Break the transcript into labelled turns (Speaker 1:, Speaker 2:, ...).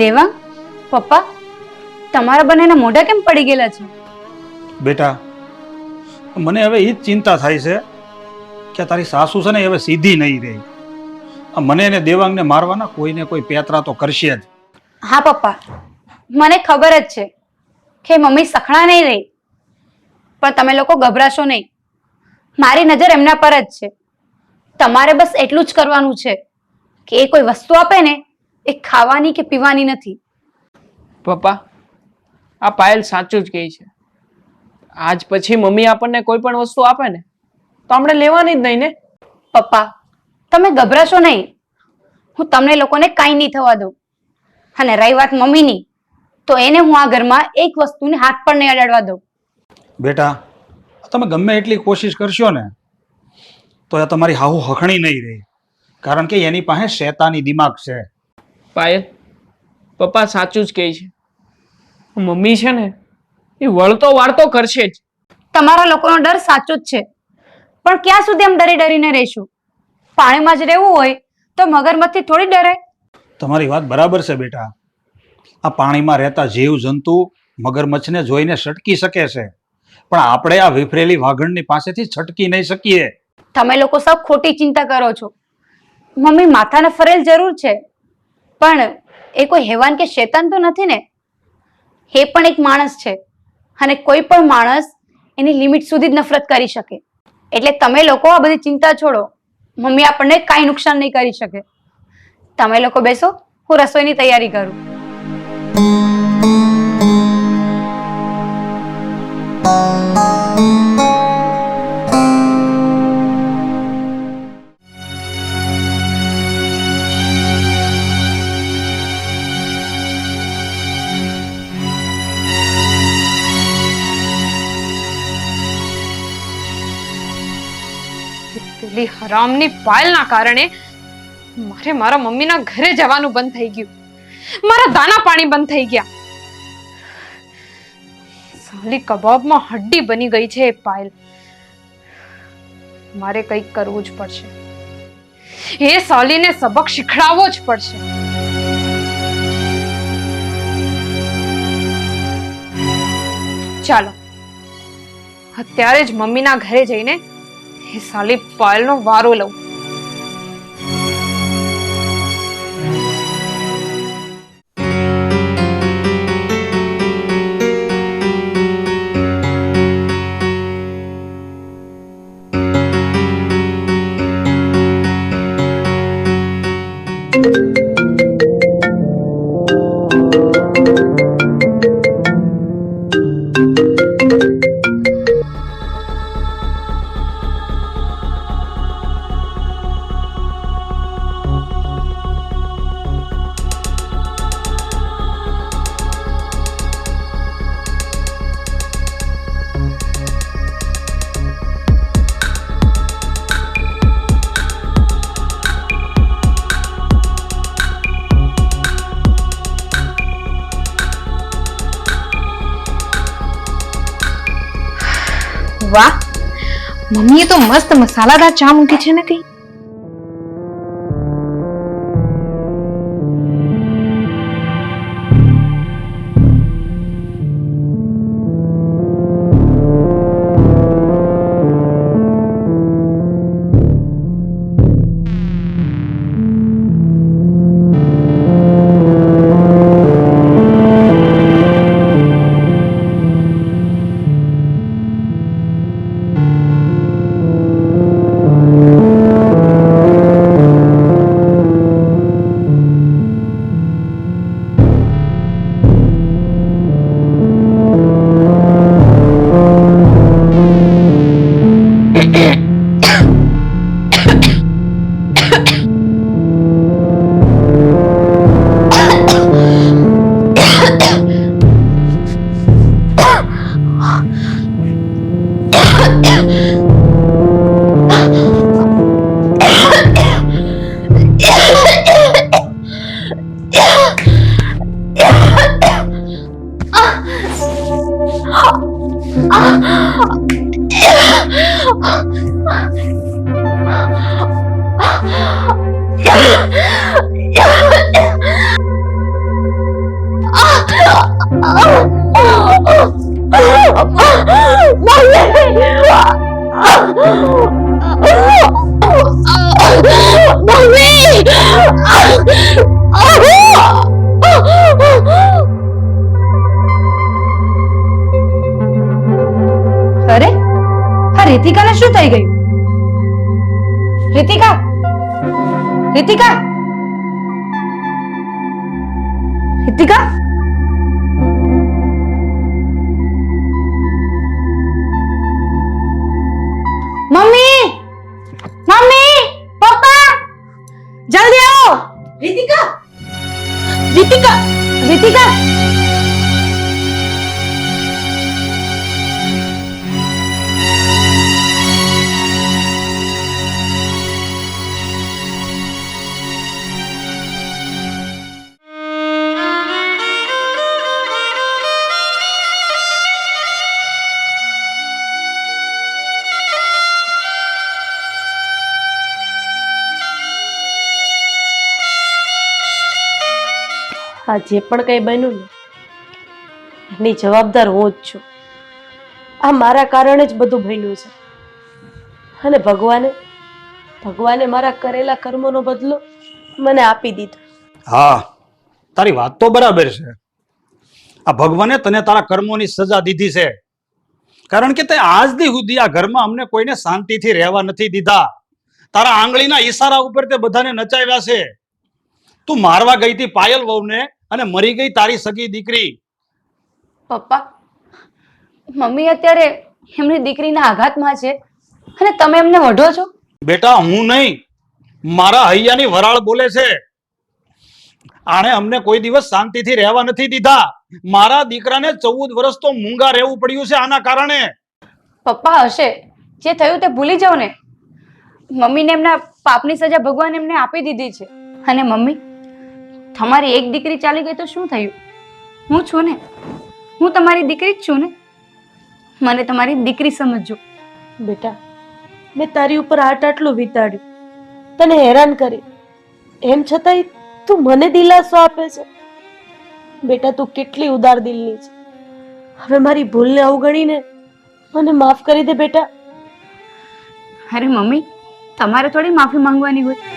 Speaker 1: દેવા, પપ્પા, તમારા બંનેના મોઢા કેમ પડી ગયેલા છે?
Speaker 2: બેટા, મને હવે એ જ ચિંતા થાય છે કે તારી સાસુ છે ને હવે સીધી નહીં રહી. મને એને દેવાંગને મારવાના કોઈને કોઈ પેતરા તો કરશે જ.
Speaker 1: હા પપ્પા, મને ખબર જ છે કે મમ્મી સખણા નહીં રહી, પણ તમે લોકો ગભરાશો નહીં. મારી નજર એમના પર જ છે. તમારે બસ એટલું જ કરવાનું છે કે એ કોઈ વસ્તુ આપે ને એ ખાવાની કે પીવાની નથી.
Speaker 3: પપ્પા, આ પાયલ સાચું જ કહે છે. આજ પછી મમ્મી આપણને કોઈ પણ વસ્તુ આપે ને તો આપણે લેવાની જ નહીં ને.
Speaker 1: પપ્પા, તમે ગભરાશો નહીં. હું તમને લોકોને કાંઈ નહીં થવા દઉં. અને રહી વાત મમ્મીની, તો એને હું આ ઘરમાં એક વસ્તુને હાથ પણ નહીં અડાડવા દઉં.
Speaker 2: બેટા, તમે ગમે એટલી કોશિશ કરશો ને તો એ તમારી હાહુ હખણી નહીં રહે, કારણ કે એની પાસે શેતાની દિમાગ છે.
Speaker 3: પાયલ, પપ્પા સાચું જ કહે છે. મમ્મી છે ને એ વળતો વાળતો કરશે જ.
Speaker 1: તમારા લોકોનો ડર સાચો જ છે, પણ ક્યાં સુધી આમ ડરી ડરીને રહીશું? પાણીમાં જ રહેવું હોય તો મગરમચ્છથી થોડી ડરે.
Speaker 2: તમારી વાત બરાબર છે બેટા. આ પાણીમાં રહેતા જીવ જંતુ મગરમચ્છને જોઈને છટકી શકે છે, પણ આપણે આ વિફરેલી વાઘણની પાસેથી છટકી નહીં શકીએ.
Speaker 1: તમે લોકો સૌ ખોટી ચિંતા કરો છો. મમ્મી માથાને ફરેલ જરૂર છે, પણ એ કોઈ હેવાન કે શેતાન તો નથી ને. એ પણ એક માણસ છે, અને કોઈ પણ માણસ એની લિમિટ સુધી જ નફરત કરી શકે. એટલે તમે લોકો આ બધી ચિંતા છોડો. મમ્મી આપણને કાંઈ નુકસાન નહીં કરી શકે. તમે લોકો બેસો, હું રસોઈની તૈયારી કરું.
Speaker 4: પેલી હરામની પાયલના કારણે મારે મારા મમ્મીના ઘરે જવાનું બંધ થઈ ગયું. મારા દાના પાણી બંધ થઈ ગયા. સાલી કબાબમાં હડ્ડી બની ગઈ છે એ પાયલ. મારે કંઈક કરવું જ પડશે. એ સાલીને સબક શીખડાવવો જ પડશે. ચાલો, અત્યારે જ મમ્મીના ઘરે જઈને એ સાલી પાયલનો વારો લઉં. વાહ, મમ્મીએ તો મસ્ત મસાલાદાર ચા મૂકી છે ને કઈ.
Speaker 1: અરે હા રીતિકાને શું થઈ ગયું? Ritika Ritika Ritika mummy mummy papa જલ્દી આવો. રીતિકા રીતિકા રીતિકા
Speaker 5: આ જે પણ કંઈ બન્યું ને એની જવાબદાર હું જ છું. આ મારા કારણે જ બધું બન્યું છે અને ભગવાને મારા કરેલા કર્મોનો બદલો મને આપી દીધો.
Speaker 2: હા, તારી વાત તો બરાબર છે. આ ભગવાને તને તારા કર્મોની સજા દીધી છે, કારણ કે તે આજ દી સુધી આ ઘરમાં અમને કોઈને શાંતિથી રહેવા નથી દીધા. તારા આંગળીના ઈશારા ઉપર તે બધાને નચાવ્યા છે. તું મારવા ગઈ હતી પાયલ વહુને અને મરી ગઈ તારી સગી દીકરી.
Speaker 1: પપ્પા મમ્મી અત્યારે એમની દીકરીના આઘાતમાં છે અને તમે એમને વઢો છો.
Speaker 2: બેટા હું નહીં, મારા હૈયાની વરાળ બોલે છે. આણે અમને કોઈ દિવસ શાંતિથી રહેવા નથી દીધા. મારા દીકરાને 14 વર્ષ તો મૂંગા રહેવું પડ્યું છે આના કારણે.
Speaker 1: પપ્પા હશે, જે થયું તે ભૂલી જાઓ ને. મમ્મીને એમના પાપની સજા ભગવાન એમને આપી દીધી છે. અને મમ્મી તમારી એક દીકરી ચાલી ગઈ તો શું થયું? હું છું ને, હું તમારી દીકરી જ છું ને. મને તમારી દીકરી સમજજો.
Speaker 5: બેટા, મેં તારી ઉપર આટલું વિતાડ્યું, તને હેરાન કરી, એમ છતાંય તું મને દિલાસો આપે છે. બેટા, તું કેટલી ઉદાર દિલની છે. હવે મારી ભૂલને અવગણીને મને માફ કરી દે બેટા.
Speaker 1: અરે મમ્મી, તમારે થોડી માફી માંગવાની હોય.